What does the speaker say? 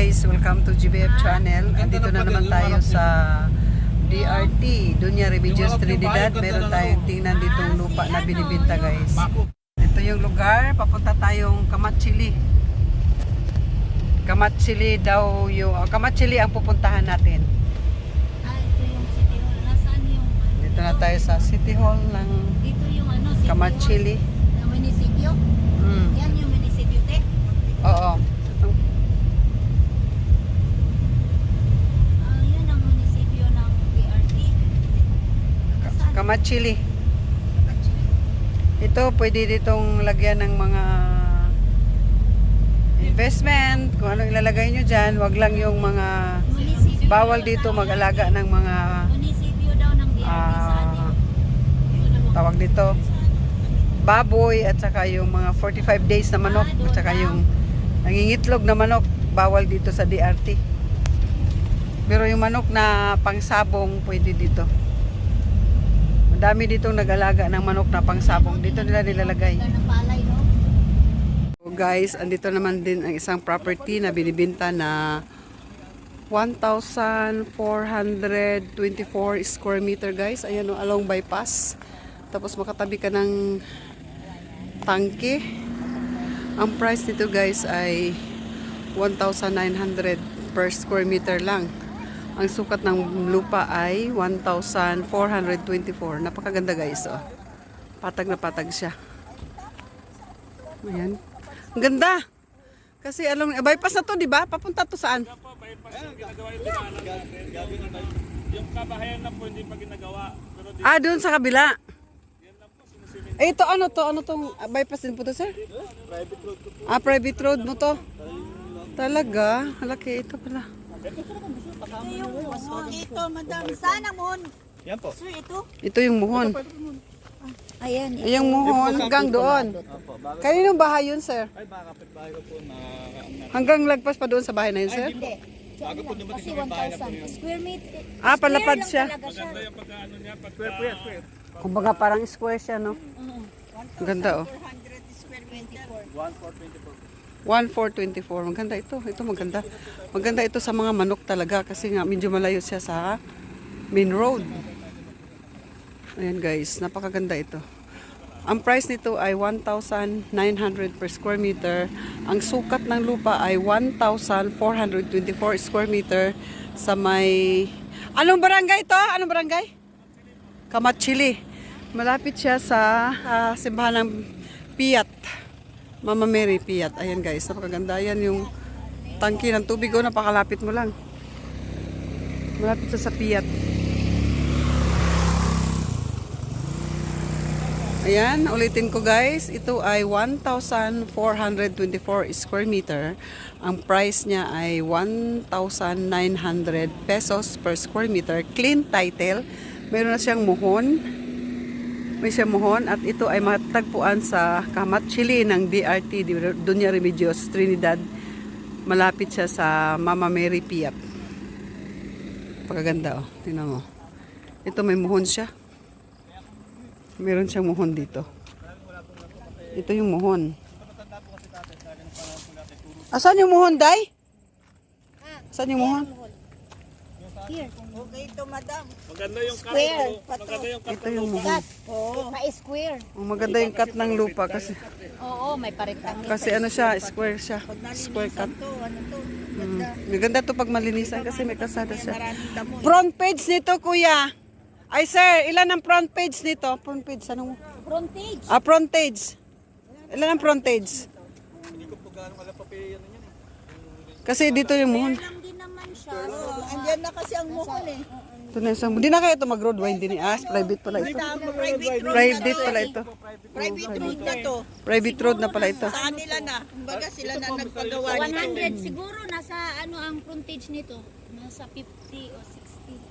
guys, welcome to GBF channel. Andito na naman tayo sa DRT, Dunya Remedios Trinidad. Meron tayong tingnan ditong lupa na binibinta guys. Ito yung lugar, papunta tayong Kamatsili. Kamatsili daw yung, Kamatsili ang pupuntahan natin. Ito yung City Hall. Nasaan yung Dito na tayo sa City Hall ng dito yung City Kamatsili. Hall, ng munisipyo. Yan yung munisipyo, te. Oo. Yan ang munisipyo ng DRT. Nasaan? Kamatsili. Ito pwede ditong lagyan ng mga investment, kung ano ilalagay nyo dyan. Wag lang yung mga Munisipyo bawal daw dito sa- mag-alaga ng mga Munisipyo daw ng DRT. Saan yun? tawag dito baboy at saka yung mga 45 days na manok at saka yung nangingitlog na manok bawal dito sa DRT, pero yung manok na pangsabong pwede dito. Madami ditong nag-alaga ng manok na pangsabong, dito nila nilalagay. Ganda ng palay, no? So guys, andito naman din ang isang property na binibenta na 1,424 square meter guys. Ayan o, along bypass. Tapos makatabi ka ng tangke. Ang price nito guys ay 1,900 per square meter lang. Ang sukat ng lupa ay 1,424. Napakaganda guys. Oh. Patag na patag siya. Ayan. Ang ganda. Kasi along bypass na to, di ba? Papunta to saan? Yung kabahayan na po hindi pa ginagawa. Pero Ah, doon sa kabila. Eh, ito ano to? Ano tong bypass din po to, sir? private road ko po. Ah, private road mo to. Talaga? Malaki ito pala. Ito, madam. Saan ang muhon? Yan po. Sir, ito? Ito yung muhon. Ayan. Ay, yung muhon hanggang doon. Kaninong bahay yun, sir? Ay, baka kapitbahay ko po na Hanggang lagpas pa doon sa bahay na yun, sir? Hindi. bago po dumating Kasi sa bahay na po 1,000. yun. Square meter. Ah, palapad Square siya. lang talaga siya. Yung pagkaano niya, square po yan, square. Kumbaga parang square siya, no? Ang ganda, oh. 1,424. Maganda ito. Ito maganda. Maganda ito sa mga manok talaga kasi nga medyo malayo siya sa main road. Ayan guys, napakaganda ito. Ang price nito ay 1,900 per square meter. Ang sukat ng lupa ay 1,424 square meter sa may... Anong barangay ito? Anong barangay? Kamatsili. Malapit siya sa simbahan ng Piat. Mama Mary Piat. Ayan guys, napakaganda. Ayan yung tangki ng tubig. O, napakalapit mo lang. Malapit siya sa Piat. Ayan, ulitin ko guys. Ito ay 1,424 square meter. Ang price niya ay 1,900 pesos per square meter. Clean title. Meron na siyang muhon. May siyang muhon. At ito ay matagpuan sa Kamatsili ng DRT, Dunya Remedios Trinidad. Malapit siya sa Mama Mary Piat. Pagaganda oh. Tingnan mo. Ito may muhon siya. Meron siyang muhon dito. Ito yung muhon. Asan yung muhon, Day? Saan yung muhon? Here. Okay ito, madam. Maganda yung cut. Square. Maganda yung cut. Ito yung muhon. Oo. Pa-square. Oh, maganda yung cut ng lupa kasi Oo, may paritang. ano siya, square siya. Square cut. Ito, ano to? Maganda to pag malinisan kasi may kasada siya. Maraming damo. Front page nito, kuya. Ay, sir, ilan ang front page nito? Front page, ano mo? Frontage. Ah, front page. Ilan ang front page? Hindi ko po gano'ng alam pa pa yan yan. Kasi dito yung muhon. Lang din naman siya. Oh, andyan na kasi ang muhon eh. Ito na isang, hindi na kaya ito mag-road wine din. Private pala ito. Private road Private na to. pala ito. Private road na to. Private road na pala ito. Sa kanila na. Kumbaga sila na nagpagawa nito. 100 siguro nasa ano ang frontage nito? Nasa 50 o 60.